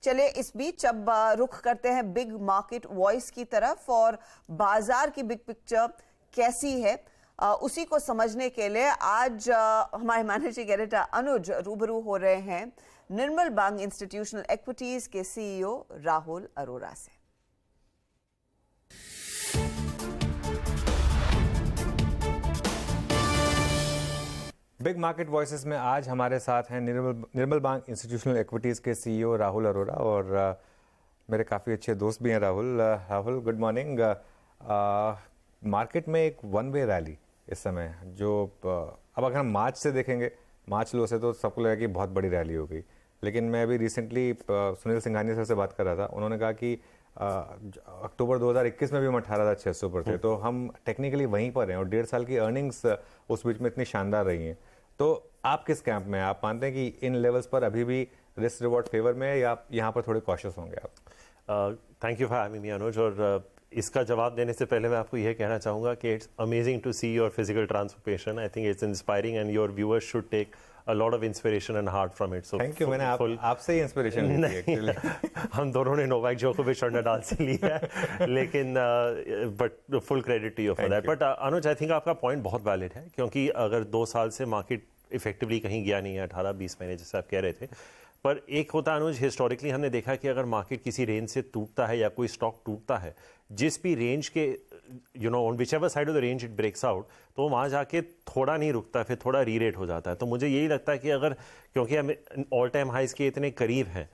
चले इस बीच अब रुख करते हैं बिग मार्केट वॉइस की तरफ और बाजार की बिग पिक्चर कैसी है उसी को समझने के लिए आज हमारे मैनेजिंग एडिटर अनुज रूबरू हो रहे हैं निर्मल बांग इंस्टीट्यूशनल इक्विटीज के सीईओ राहुल अरोरा से। बिग मार्केट वॉइसेस में आज हमारे साथ हैं निर्मल बांग इंस्टीट्यूशनल इक्विटीज़ के सीईओ राहुल अरोरा और मेरे काफ़ी अच्छे दोस्त भी हैं राहुल गुड मॉर्निंग। मार्केट में एक वन वे रैली इस समय जो अब अगर हम मार्च से देखेंगे, मार्च लो से तो सबको लगा कि बहुत बड़ी रैली हो गई, लेकिन मैं अभी रिसेंटली सुनील सिंघानिया सर से बात कर रहा था, उन्होंने कहा कि अक्टूबर 2021 में भी हम 18,600 पर थे, तो हम टेक्निकली वहीं पर हैं और 1.5 साल की अर्निंग्स उस बीच में इतनी शानदार रही हैं। तो आप किस कैंप में हैं? आप मानते हैं कि इन लेवल्स पर अभी भी रिस्क रिवॉर्ड फेवर में है या यहाँ पर थोड़े कॉशियस होंगे आप? Thank you for having me Anuj. और इसका जवाब देने से पहले मैं आपको यह कहना चाहूँगा कि it's amazing to see your physical transformation. I think it's inspiring and your viewers should take a lot of inspiration and heart from it. So thank you. मैंने आपसे ही इंस्पिरेशन ली थी एक्चुअली। हम दोनों ने नोवाक जोकोविच और नडाल से लिया है, लेकिन but full credit to you for that. But Anuj, I think आपका पॉइंट बहुत वैलिड है, क्योंकि अगर 2 साल से मार्केट इफेक्टिवली कहीं गया नहीं है, 18-20 महीने जैसे आप कह रहे थे, पर एक होता है अनुज, हिस्टोरिकली हमने देखा कि अगर मार्केट किसी रेंज से टूटता है या कोई स्टॉक टूटता है, जिस भी रेंज के on whichever side of the range it breaks out, तो वहाँ जाके थोड़ा नहीं रुकता, फिर थोड़ा रीरेट हो जाता है। तो मुझे यही लगता है कि अगर, क्योंकि हम ऑल टाइम हाइज के इतने करीब हैं,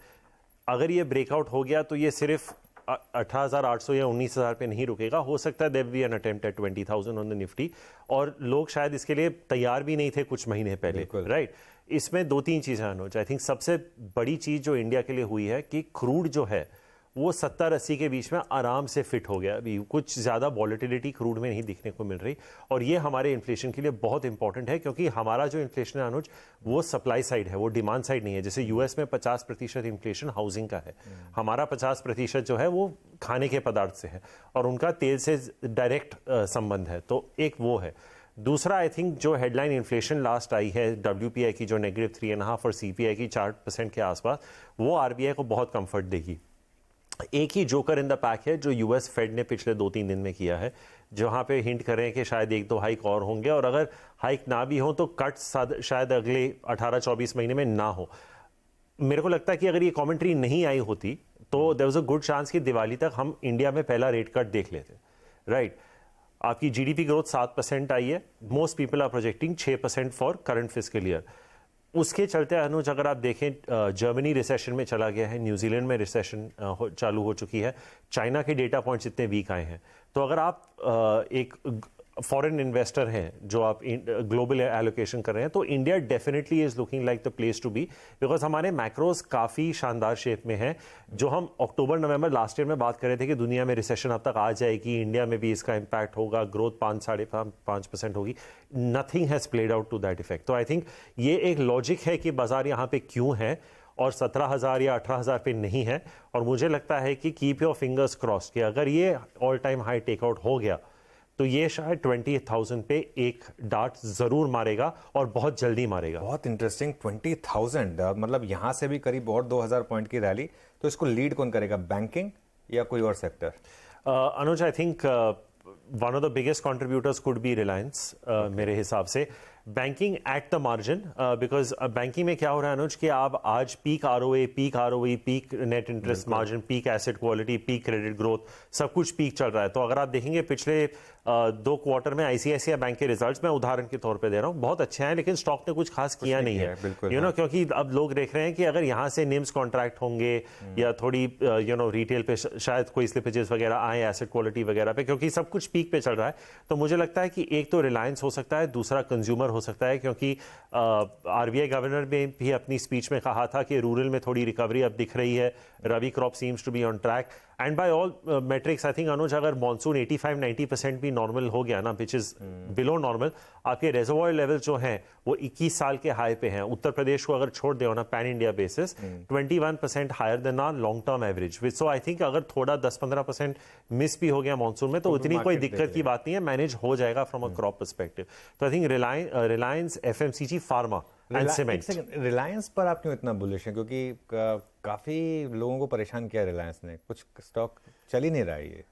अगर ये ब्रेकआउट हो गया तो ये सिर्फ 18,800 या 19,000 पे नहीं रुकेगा। हो सकता है there be an attempt at 20,000 on the Nifty, और लोग शायद इसके लिए तैयार भी नहीं थे कुछ महीने पहले, राइट। इसमें 2-3 चीज़ें अनुज, आई थिंक सबसे बड़ी चीज़ जो इंडिया के लिए हुई है कि क्रूड जो है वो 70-80 के बीच में आराम से फिट हो गया। अभी कुछ ज़्यादा वॉलेटिलिटी क्रूड में नहीं दिखने को मिल रही, और ये हमारे इन्फ्लेशन के लिए बहुत इंपॉर्टेंट है, क्योंकि हमारा जो इन्फ्लेशन है अनुज, वो सप्लाई साइड है, वो डिमांड साइड नहीं है। जैसे यूएस में 50% इन्फ्लेशन हाउसिंग का है, हमारा 50% जो है वो खाने के पदार्थ से है, और उनका तेल से डायरेक्ट संबंध है। तो एक वो है। दूसरा, आई थिंक जो हेडलाइन इन्फ्लेशन लास्ट आई है WPI की, जो -3.5 और CPI की 4% के आसपास, वो RBI को बहुत कंफर्ट देगी। एक ही जोकर इन द पैक है जो US फेड ने पिछले 2-3 दिन में किया है, जहां पे हिंट कर रहे हैं कि शायद 1-2 हाइक और होंगे, और अगर हाइक ना भी हो तो कट शायद अगले 18-24 महीने में ना हो। मेरे को लगता है कि अगर ये कमेंट्री नहीं आई होती तो there was a good chance कि दिवाली तक हम इंडिया में पहला रेट कट देख लेते, राइट। आपकी GDP ग्रोथ 7% आई है, most people are projecting 6% for current fiscal year. उसके चलते अनुज, अगर आप देखें, जर्मनी रिसेशन में चला गया है, न्यूजीलैंड में रिसेशन चालू हो चुकी है, चाइना के डेटा पॉइंट्स इतने वीक आए हैं। तो अगर आप एक फॉरेन इन्वेस्टर हैं जो आप ग्लोबल एलोकेशन कर रहे हैं, तो India definitely is looking like the place to be, because हमारे मैक्रोज काफ़ी शानदार शेप में हैं। जो हम अक्टूबर-नवंबर लास्ट ईयर में बात कर रहे थे कि दुनिया में रिसेशन अब तक आ जाएगी, इंडिया में भी इसका इम्पैक्ट होगा, ग्रोथ 5-5.5% होगी, nothing has played out to that effect. तो आई थिंक ये एक लॉजिक है कि बाजार यहाँ पे क्यों है और 17,000 या 18,000 पे नहीं है। और मुझे लगता है कि कीप योर फिंगर्स क्रॉस्ड कि अगर ये ऑल टाइम हाई टेकआउट हो गया तो ये शायद 20,000 पे एक डार्ट जरूर मारेगा, और बहुत जल्दी मारेगा। बहुत इंटरेस्टिंग। 20,000 मतलब यहाँ से भी करीब और 2,000 पॉइंट की रैली, तो इसको लीड कौन करेगा, बैंकिंग या कोई और sector? Anuj, I think one of the biggest contributors could be Reliance, मेरे हिसाब से। Banking at the margin, because banking में क्या हो रहा है अनुज कि आप आज peak ROA, peak net interest margin, peak asset quality, peak credit growth, सब कुछ पीक चल रहा है। तो अगर आप देखेंगे पिछले 2 क्वार्टर में ICICI बैंक के रिजल्ट्स, मैं उदाहरण के तौर पे दे रहा हूँ, बहुत अच्छे हैं, लेकिन स्टॉक ने कुछ खास किया नहीं है, क्योंकि अब लोग देख रहे हैं कि अगर यहाँ से निम्स कॉन्ट्रैक्ट होंगे या थोड़ी रिटेल पे शायद कोई स्लिपेजेस वगैरह आए एसेट क्वालिटी वगैरह पे, क्योंकि सब कुछ पीक पे चल रहा है। तो मुझे लगता है कि एक तो रिलायंस हो सकता है, दूसरा कंज्यूमर हो सकता है, क्योंकि RBI गवर्नर ने भी अपनी स्पीच में कहा था कि रूरल में थोड़ी रिकवरी अब दिख रही है, rabi crop seems to be on track, and by all metrics I think Anuj, अगर मॉनसून 85-90% भी नॉर्मल हो गया ना, विच इज बिलो नॉर्मल, आपके रेजर्वॉयर लेवल जो हैं वो 21 साल के हाई पे हैं। उत्तर प्रदेश को अगर छोड़ दे ना pan India basis, 21% higher than our long term average. So I think अगर थोड़ा 10-15% मिस भी हो गया मॉनसून में, तो उतनी कोई दिक्कत की बात नहीं है, मैनेज हो जाएगा फ्रॉम अ क्रॉप पर्सपेक्टिव। तो I think Reliance, FMCG, pharma, and cement. Reliance पर आप क्यों इतना बुलिश हैं? क्योंकि काफी लोगों को परेशान किया रिलायंस ने, कुछ स्टॉक चल ही नहीं रहा है ये।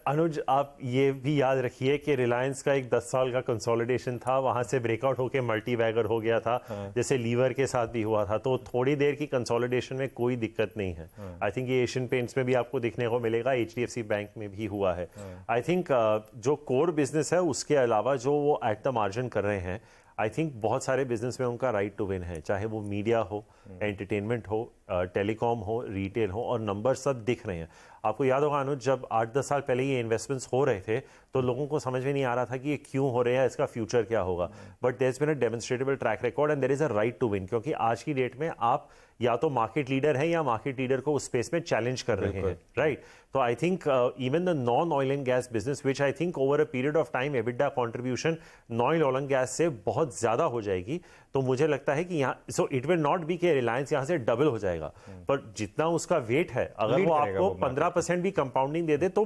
अनुज, आप ये भी याद रखिए कि रिलायंस का एक 10 साल का कंसोलिडेशन था, वहां से ब्रेकआउट होके मल्टी बैगर हो गया था। जैसे लीवर के साथ भी हुआ था, तो थोड़ी देर की कंसोलिडेशन में कोई दिक्कत नहीं है। आई थिंक ये एशियन पेंट्स में भी आपको दिखने को मिलेगा, HDFC बैंक में भी हुआ है। आई थिंक जो कोर बिजनेस है उसके अलावा जो वो एट द मार्जिन कर रहे हैं, आई थिंक बहुत सारे बिजनेस में उनका राइट टू विन है, चाहे वो मीडिया हो, एंटरटेनमेंट हो, टेलीकॉम हो, रिटेल हो, और नंबर सब दिख रहे हैं। आपको याद होगा अनुज, जब 8-10 साल पहले ये इन्वेस्टमेंट्स हो रहे थे तो लोगों को समझ में नहीं आ रहा था कि ये क्यों हो रहे हैं, इसका फ्यूचर क्या होगा। But there has been a demonstrable track record and there is a right to win, क्योंकि आज की डेट में आप या तो मार्केट लीडर है या मार्केट लीडर को उस स्पेस में चैलेंज कर रहे हैं, राइट? तो I think even the non oil and gas business, which I think over a period of time EBITDA contribution non oil and gas से बहुत ज्यादा हो जाएगी। तो मुझे लगता है कि यहाँ so it will not be कि रिलायंस यहाँ से डबल हो जाएगा, पर जितना उसका वेट है, अगर वो आपको 15% भी कंपाउंडिंग दे दे तो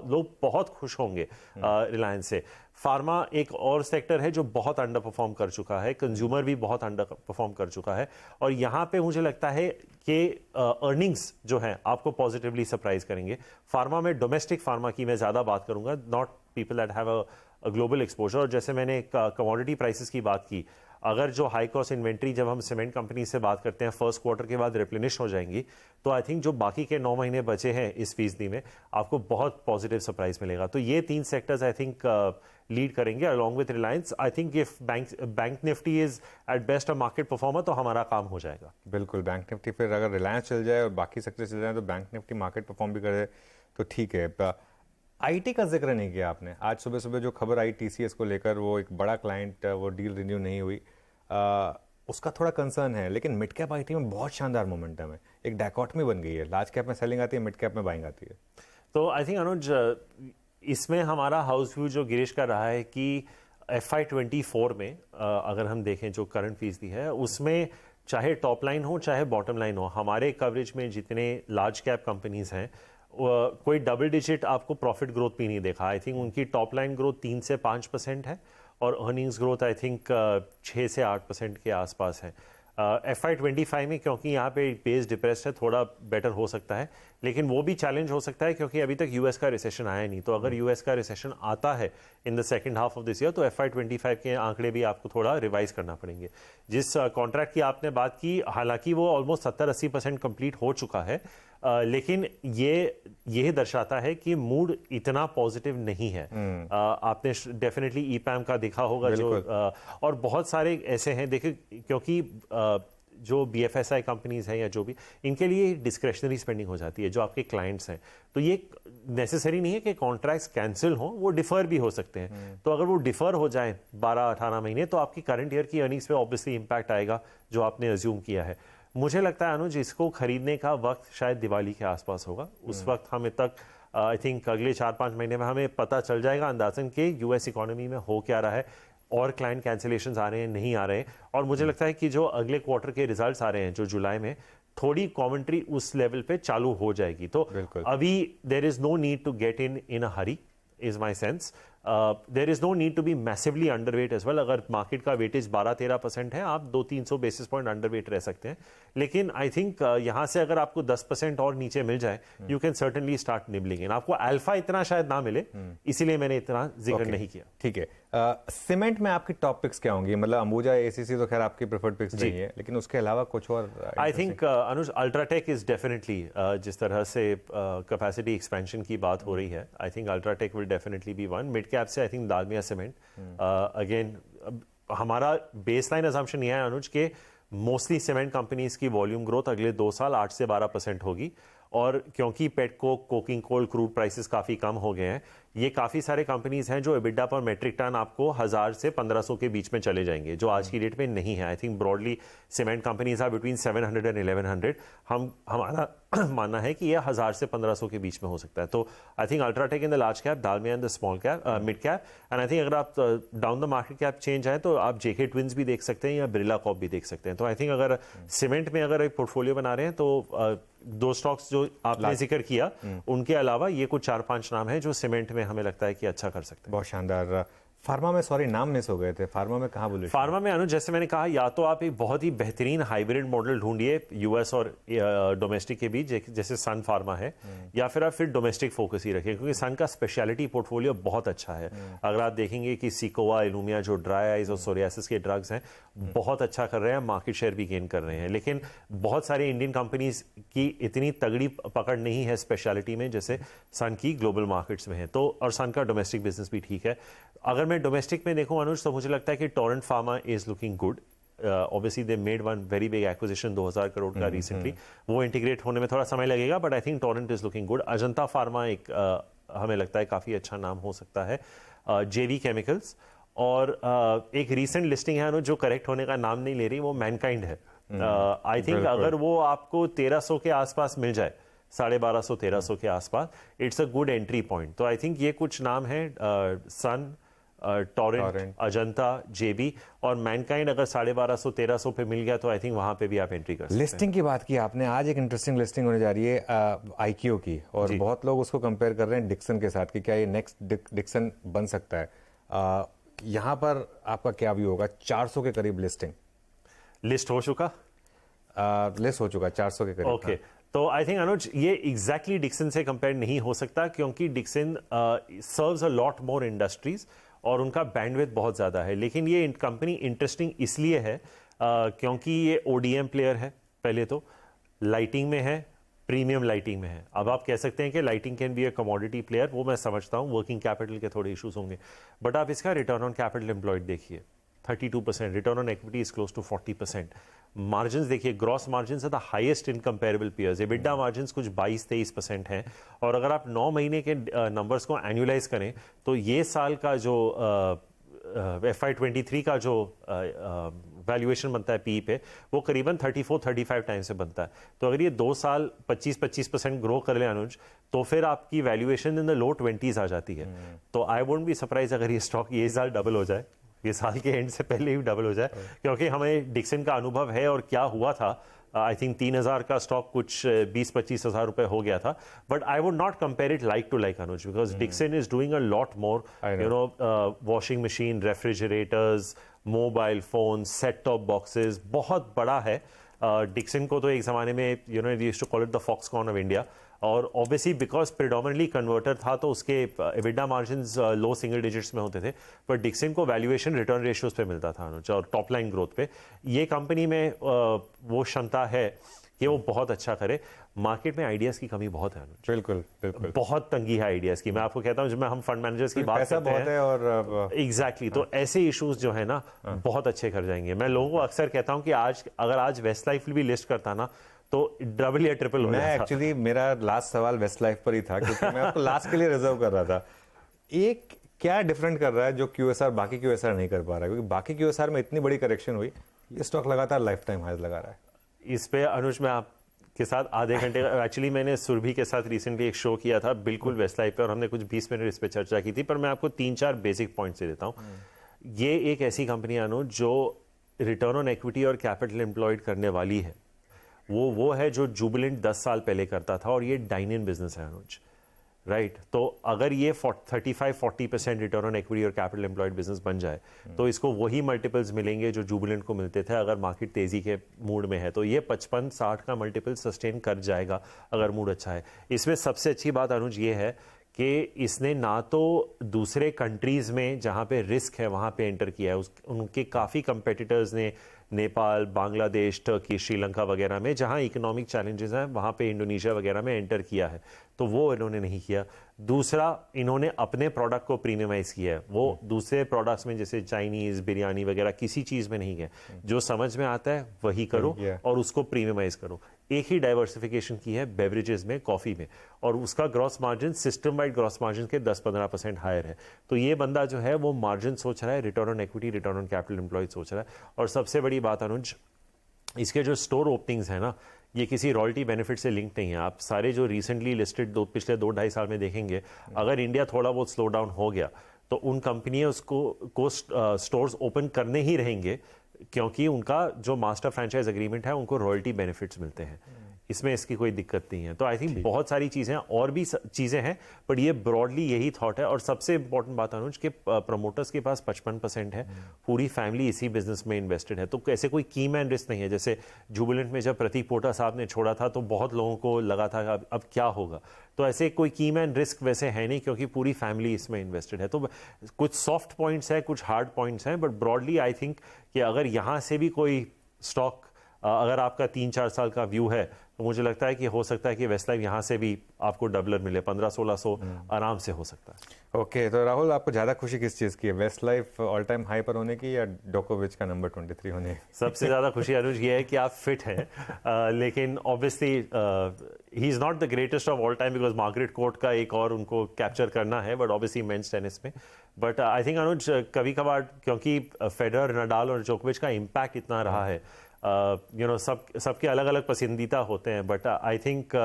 लोग बहुत खुश होंगे रिलायंस से। फार्मा एक और सेक्टर है जो बहुत अंडर परफॉर्म कर चुका है, कंज्यूमर भी बहुत अंडर परफॉर्म कर चुका है, और यहाँ पे मुझे लगता है कि अर्निंग्स जो हैं आपको पॉजिटिवली सरप्राइज करेंगे। फार्मा में डोमेस्टिक फार्मा की मैं ज्यादा बात करूंगा, not people that have a global exposure. और जैसे मैंने कमोडिटी प्राइसेस की बात की, अगर जो हाई कॉस्ट इन्वेंट्री जब हम सीमेंट कंपनी से बात करते हैं फर्स्ट क्वार्टर के बाद रिप्लेनिश हो जाएंगी, तो आई थिंक जो बाकी के 9 महीने बचे हैं इस फीसदी में आपको बहुत पॉजिटिव सरप्राइज मिलेगा। तो ये 3 सेक्टर्स आई थिंक लीड करेंगे along with Reliance. I think if bank Nifty is at best a market performer तो हमारा काम हो जाएगा। बिल्कुल, बैंक निफ्टी फिर अगर रिलायंस चल जाए और बाकी सेक्टर चल जाए तो बैंक निफ्टी मार्केट परफॉर्म भी करे तो ठीक है। आईटी का जिक्र नहीं किया आपने। आज सुबह सुबह जो खबर आई TCS को लेकर, वो एक बड़ा क्लाइंट, वो डील रिन्यू नहीं हुई, उसका थोड़ा कंसर्न है। लेकिन मिड कैप आईटी में बहुत शानदार मोमेंटम है, एक डायकॉटमी बन गई है, लार्ज कैप में सेलिंग आती है, मिड कैप में बाइंग आती है। तो आई थिंक अनुज, इसमें हमारा हाउस व्यू जो गिरीश का रहा है कि FY24 में अगर हम देखें जो करंट फीसदी है उसमें चाहे टॉप लाइन हो चाहे बॉटम लाइन हो, हमारे कवरेज में जितने लार्ज कैप कंपनीज हैं कोई डबल डिजिट आपको प्रॉफिट ग्रोथ भी नहीं देखा। आई थिंक उनकी टॉप लाइन ग्रोथ 3 से 5% है और अर्निंग्स ग्रोथ आई थिंक 6 से 8% के आसपास है। FY25 में क्योंकि यहाँ पे बेस डिप्रेस्ड है, थोड़ा बेटर हो सकता है, लेकिन वो भी चैलेंज हो सकता है क्योंकि अभी तक यूएस का रिसेशन आया नहीं। तो अगर यूएस का रिसेशन आता है in the second half of this year तो FY25 के आंकड़े भी आपको थोड़ा रिवाइज करना पड़ेंगे। जिस कॉन्ट्रैक्ट की आपने बात की, हालांकि वो ऑलमोस्ट 70-80% कंप्लीट हो चुका है, लेकिन ये दर्शाता है कि मूड इतना पॉजिटिव नहीं है। आपने डेफिनेटली ईपैम का देखा होगा जो और बहुत सारे ऐसे हैं, देखिए क्योंकि जो BFSI कंपनीज हैं या जो भी, इनके लिए डिस्क्रेशनरी स्पेंडिंग हो जाती है जो आपके क्लाइंट्स हैं। तो ये नेसेसरी नहीं है कि कॉन्ट्रैक्ट्स कैंसिल हो, वो डिफर भी हो सकते हैं। तो अगर वो डिफर हो जाए 12-18 महीने तो आपकी करंट ईयर की अर्निंग्स पे ऑब्वियसली इंपैक्ट आएगा जो आपने अज्यूम किया है। मुझे लगता है अनुज, इसको खरीदने का वक्त शायद दिवाली के आसपास होगा। उस वक्त हमें तक आई थिंक अगले 4-5 महीने में हमें पता चल जाएगा अंदाजन कि यूएस इकोनॉमी में हो क्या रहा है और क्लाइंट कैंसिलेशंस आ रहे हैं नहीं आ रहे हैं। और मुझे लगता है कि जो अगले क्वार्टर के रिजल्ट्स आ रहे हैं जो जुलाई में, थोड़ी कमेंट्री उस लेवल पे चालू हो जाएगी। तो अभी there is no need to get in a hurry is my sense. There is no need to be massively underweight as well. अगर मार्केट का वेटेज 12-13% है, आप 200-300 बेसिस पॉइंट अंडरवेट रह सकते हैं। लेकिन आई थिंक यहाँ से अगर आपको 10% और नीचे मिल जाए, you can certainly start nibbling in. आपको अल्फा इतना शायद ना मिले, इसीलिए मैंने इतना जिक्र नहीं किया। ठीक है। सीमेंट में आपकी टॉप पिक्स क्या होंगी? मतलब अंबुजा, ACC तो खैर आपकी प्रेफर्ड पिक्स नहीं है, लेकिन उसके अलावा कुछ और? आई think Anuj, UltraTech is definitely, जिस तरह से कैपेसिटी एक्सपेंशन की बात हो रही है, I think UltraTech will definitely be one. Mid cap से I think Dalmia cement. Again हमारा बेसलाइन अजम्पशन यह है अनुज के मोस्टली सीमेंट कंपनीज की वॉल्यूम ग्रोथ अगले 2 साल 8 से 12% होगी। और क्योंकि petcoke, coking coal, crude prices काफ़ी कम हो गए हैं, ये काफ़ी सारे कंपनीज हैं जो एबिडा पर मेट्रिक टन आपको 1000 से 1500 के बीच में चले जाएंगे, जो आज की डेट में नहीं है। I think broadly cement companies are between 700 and 1100। हमारा मानना है कि ये 1000 से 1500 के बीच में हो सकता है। तो I think UltraTech in the large cap, Dalmia in the small cap, mid cap, and I think अगर आप down the market cap change आए तो आप JK ट्विंस भी देख सकते हैं या बिरला कॉप भी देख सकते हैं। तो आई थिंक अगर सीमेंट में अगर एक पोर्टफोलियो बना रहे हैं तो 2 स्टॉक्स जो आपने जिक्र किया, उनके अलावा ये कुछ 4-5 नाम हैं जो सीमेंट में हमें लगता है कि अच्छा कर सकते हैं। बहुत शानदार। फार्मा में सॉरी नाम मिस हो गए थे, फार्मा में कहाँ बुलिश? फार्मा में अनुज जैसे मैंने कहा, या तो आप एक बहुत ही बेहतरीन हाइब्रिड मॉडल ढूंढिए यूएस और डोमेस्टिक के बीच, जैसे सन फार्मा है, या फिर आप फिर डोमेस्टिक फोकस ही रखें, क्योंकि सन का स्पेशलिटी पोर्टफोलियो बहुत अच्छा है। अगर आप देखेंगे कि सिकोवा, इलुमिया जो ड्राई आइज और सोरियासिस के ड्रग्स हैं बहुत अच्छा कर रहे हैं, मार्केट शेयर भी गेन कर रहे हैं, लेकिन बहुत सारे इंडियन कंपनीज की इतनी तगड़ी पकड़ नहीं है स्पेशलिटी में जैसे सन की ग्लोबल मार्केट्स में है। तो और सन का डोमेस्टिक बिजनेस भी ठीक है। अगर मैं डोमेस्टिक में देखूं अनुज, तो मुझे लगता है कि Torrent pharma is looking good. Obviously they made one very big acquisition 2000 crore का रिसेंटली, वो इंटीग्रेट होने में थोड़ा समय लगेगा, but I think Torrent is looking good. Ajanta pharma एक हमें लगता है काफी अच्छा नाम हो सकता है। जेवी केमिकल्स और एक रीसेंट लिस्टिंग है अनुज जो करेक्ट होने का नाम नहीं ले रही, वो मैनकाइंड है। आई थिंक अगर वो आपको 1300 के आसपास मिल जाए, 1250-1300 के आसपास, it's a good entry point. तो आई थिंक ये कुछ नाम है, सन, टोरेंट, अजंता, जेबी और मैनकाइंड अगर 1250-1300 पे मिल गया तो आई थिंक वहां पे भी आप एंट्री कर सकते हैं। लिस्टिंग की बात की आपने, आज एक इंटरेस्टिंग लिस्टिंग होने जा रही है आईक्यू की, और बहुत लोग उसको कंपेयर कर रहे हैं डिक्सन के साथ कि क्या ये नेक्स्ट डिक्सन बन सकता है। यहाँ पर आपका क्या व्यू होगा? 400 के करीब लिस्टिंग लिस्ट हो चुका, लिस्ट हो चुका 400 के करीब। ओके, तो आई थिंक अनुज ये एग्जैक्टली डिक्सन से कंपेयर नहीं हो सकता, क्योंकि Dixon serves a lot more industries और उनका बैंडविड्थ बहुत ज़्यादा है। लेकिन ये कंपनी इंटरेस्टिंग इसलिए है क्योंकि ये ओडीएम प्लेयर है, पहले तो लाइटिंग में है, प्रीमियम लाइटिंग में है। अब आप कह सकते हैं कि lighting can be A commodity player, वो मैं समझता हूँ, वर्किंग कैपिटल के थोड़े इश्यूज होंगे, बट आप इसका रिटर्न ऑन कैपिटल एम्प्लॉयड देखिए 32%, return on equity is close to 40%। Margin देखिए, ग्रॉस मार्जिन है the highest in comparable peers, EBITDA margin कुछ 22-23% हैं। और अगर आप 9 महीने के नंबर्स को एनुअलाइज करें तो ये साल का जो FY23 का जो वैल्यूएशन बनता है पी पे, वो करीबन 34-35 टाइम से बनता है। तो अगर ये 2 साल 25% ग्रो कर ले अनुज, तो फिर आपकी valuation in the low 20s आ जाती है। तो आई वोंट बी सरप्राइज अगर ये स्टॉक ये साल डबल हो जाए, ये साल के एंड से पहले ही डबल हो जाए, क्योंकि हमें डिक्सन का अनुभव है और क्या हुआ था। आई थिंक 3000 का स्टॉक कुछ 20-25 हज़ार रुपए हो गया था, but I would not compare it like to like Anuj, because Dixon is doing a lot more, you know, washing machine, refrigerators, mobile phone, set top boxes, बहुत बड़ा है। डिक्सन को तो एक ज़माने में you know used to call it the Foxconn of India, और obviously because predominantly converter था तो उसके EBITDA margins low single digits में होते थे, पर डिक्सन को वैल्यूएशन रिटर्न रेशियोज पे मिलता था अनुज, और टॉप लाइन ग्रोथ पे ये कंपनी में वो क्षमता है कि वो बहुत अच्छा करे। मार्केट में आइडियाज की कमी बहुत है अनुज, बिल्कुल बिल्कुल, बहुत तंगी है आइडियाज की। मैं आपको कहता हूँ, जब मैं हम फंड मैनेजर्स की बात करते हैं, है और एग्जैक्टली तो ऐसे इश्यूज जो है ना बहुत अच्छे कर जाएंगे। मैं लोगों को अक्सर कहता हूँ कि अगर आज वेस्ट लाइफ भी लिस्ट करता ना तो डबल या ट्रिपल हो जाता। एक्चुअली मेरा लास्ट सवाल वेस्ट लाइफ पर ही था, क्योंकि मैं आपको लास्ट के लिए रिजर्व कर रहा था। एक क्या डिफरेंट कर रहा है जो क्यूएसआर बाकी क्यूएसआर नहीं कर पा रहा है? क्योंकि बाकी क्यूएसआर में इतनी बड़ी करेक्शन हुई, ये स्टॉक लगातार लाइफ टाइम हाईज लगा रहा है। इस पे अनुज मैं आपके साथ आधे घंटे एक्चुअली मैंने सुरभि के साथ रिसेंटली एक शो किया था बिल्कुल वेस्ट लाइफ पे, और हमने कुछ 20 मिनट इस पे चर्चा की थी, पर मैं आपको 3-4 बेसिक पॉइंट्स दे देता हूँ। ये एक ऐसी कंपनी है अनुज जो रिटर्न ऑन इक्विटी और कैपिटल एम्प्लॉयड करने वाली है, वो है जो जुबिलेंट 10 साल पहले करता था, और ये डाइन इन बिजनेस है अनुज, राइट। तो अगर ये 35-40% रिटर्न ऑन इक्विटी और कैपिटल एम्प्लॉयड बिजनेस बन जाए तो इसको वही मल्टीपल्स मिलेंगे जो जुबिलेंट को मिलते थे अगर मार्केट तेजी के मूड में है। तो ये 55-60 का मल्टीपल सस्टेन कर जाएगा अगर मूड अच्छा है। इसमें सबसे अच्छी बात अनुज ये है कि इसने ना तो दूसरे कंट्रीज में जहाँ पे रिस्क है वहाँ पे एंटर किया है, उनके काफ़ी कंपेटिटर्स ने नेपाल, बांग्लादेश, टर्की, श्रीलंका वगैरह में जहाँ इकोनॉमिक चैलेंजेस हैं वहाँ पे इंडोनेशिया वगैरह में एंटर किया है, तो वो इन्होंने नहीं किया। दूसरा, इन्होंने अपने प्रोडक्ट को प्रीमियमाइज किया है, वो दूसरे प्रोडक्ट्स में जैसे चाइनीज़, बिरयानी वगैरह किसी चीज़ में नहीं गए। जो समझ में आता है वही करो और उसको प्रीमियमाइज करो। एक ही डाइवर्सिफिकेशन की है बेवरेजेस में, कॉफ़ी में, और उसका gross margin system wide gross margin के 10-15% हायर है। तो ये बंदा जो है वो मार्जिन सोच रहा है, return on equity, return on capital employed सोच रहा है। और सबसे बड़ी बात अनुज, इसके जो स्टोर ओपनिंग्स हैं ना, ये किसी रॉयल्टी बेनिफिट से लिंक नहीं है। आप सारे जो रिसेंटली लिस्टेड पिछले 2-2.5 साल में देखेंगे, अगर इंडिया थोड़ा बहुत स्लो डाउन हो गया तो उन कंपनियों को स्टोर्स ओपन करने ही रहेंगे, क्योंकि उनका जो मास्टर फ्रेंचाइज एग्रीमेंट है उनको रॉयल्टी बेनिफिट्स मिलते हैं। इसमें इसकी कोई दिक्कत नहीं है। तो आई थिंक बहुत सारी चीज़ें और भी चीज़ें हैं, बट ये ब्रॉडली यही थॉट है। और सबसे इंपॉर्टेंट बात अनुज कि प्रमोटर्स के पास 55% है, पूरी फैमिली इसी बिजनेस में इन्वेस्टेड है, तो ऐसे कोई की मैन रिस्क नहीं है। जैसे जुबिलेंट में जब प्रतीक पोटा साहब ने छोड़ा था तो बहुत लोगों को लगा था कि अब क्या होगा, तो ऐसे कोई की मैन रिस्क वैसे है नहीं, क्योंकि पूरी फैमिली इसमें इन्वेस्टेड है। तो कुछ सॉफ्ट पॉइंट्स हैं, कुछ हार्ड पॉइंट्स हैं, बट ब्रॉडली आई थिंक कि अगर यहाँ से भी कोई स्टॉक, अगर आपका 3-4 साल का व्यू है, तो मुझे लगता है कि हो सकता है कि वेस्टलाइफ यहाँ से भी आपको डबलर मिले, 1500-1600 आराम से हो सकता है। ओके, तो राहुल आपको ज़्यादा खुशी किस चीज़ की है, वेस्टलाइफ ऑल टाइम हाई पर होने की या जोकोविच का नंबर 23 होने की? सबसे ज़्यादा खुशी अनुज ये है कि आप फिट हैं, लेकिन obviously he is not the greatest of all time, because Margaret court का एक और उनको कैप्चर करना है, बट ऑब्वियसली मेंस टेनिस में। बट आई थिंक अनुज कभी कभार, क्योंकि फेडरर, नडाल और जोकोविच का इम्पैक्ट इतना रहा है, सबके अलग अलग पसंदीदा होते हैं, बट आई थिंक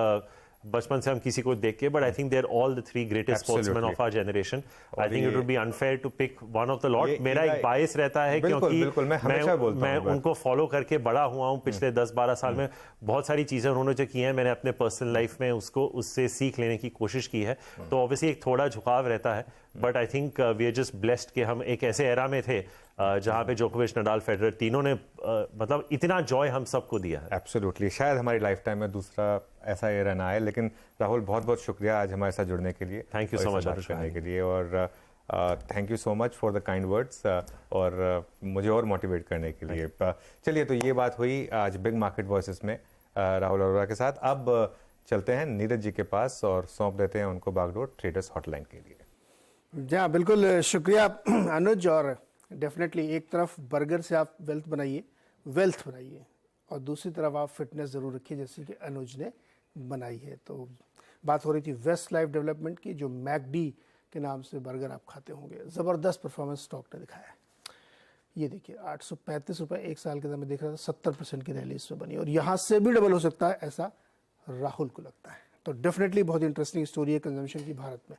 बचपन से हम किसी को देख के, but I think they are all the 3 greatest sportsman of our generation. I think it would be unfair to pick one of the lot. मेरा एक बायस रहता है, क्योंकि मैं उनको फॉलो करके बड़ा हुआ हूँ पिछले 10-12 साल में। बहुत सारी चीज़ें उन्होंने जो की हैं, मैंने अपने पर्सनल लाइफ में उससे सीख लेने की कोशिश की है, तो ऑब्वियसली एक थोड़ा झुकाव रहता है। But I think we are just blessed कि हम एक ऐसे एरा में थे जहां पे जोकोविच, नडाल, फेडरर तीनों ने मतलब इतना जॉय हम सबको दिया है। एब्सोल्युटली, शायद हमारी लाइफ टाइम में दूसरा ऐसा एरा ना आए। लेकिन राहुल बहुत बहुत शुक्रिया आज हमारे साथ जुड़ने के लिए, थैंक यू सो मच करने के लिए, और thank you so much for the kind words और मुझे और मोटिवेट करने के लिए। चलिए, तो ये बात हुई आज बिग मार्केट वॉइसेस में राहुल अरोड़ा के साथ। अब चलते हैं नीरज जी के पास और सौंप देते हैं उनको बागडोर ट्रेडर्स हॉटलाइन के लिए। जी हाँ, बिल्कुल शुक्रिया अनुज। और डेफिनेटली एक तरफ बर्गर से आप वेल्थ बनाइए और दूसरी तरफ आप फिटनेस ज़रूर रखिए, जैसे कि अनुज ने बनाई है। तो बात हो रही थी वेस्ट लाइफ डेवलपमेंट की, जो मैकडी के नाम से बर्गर आप खाते होंगे। ज़बरदस्त परफॉर्मेंस स्टॉक ने दिखाया है। ये देखिए 835 रुपये एक साल के समय देख रहा था, 70% की रैली इसमें बनी और यहाँ से भी डबल हो सकता है, ऐसा राहुल को लगता है। तो डेफिनेटली बहुत इंटरेस्टिंग स्टोरी है कंजम्पशन की भारत में।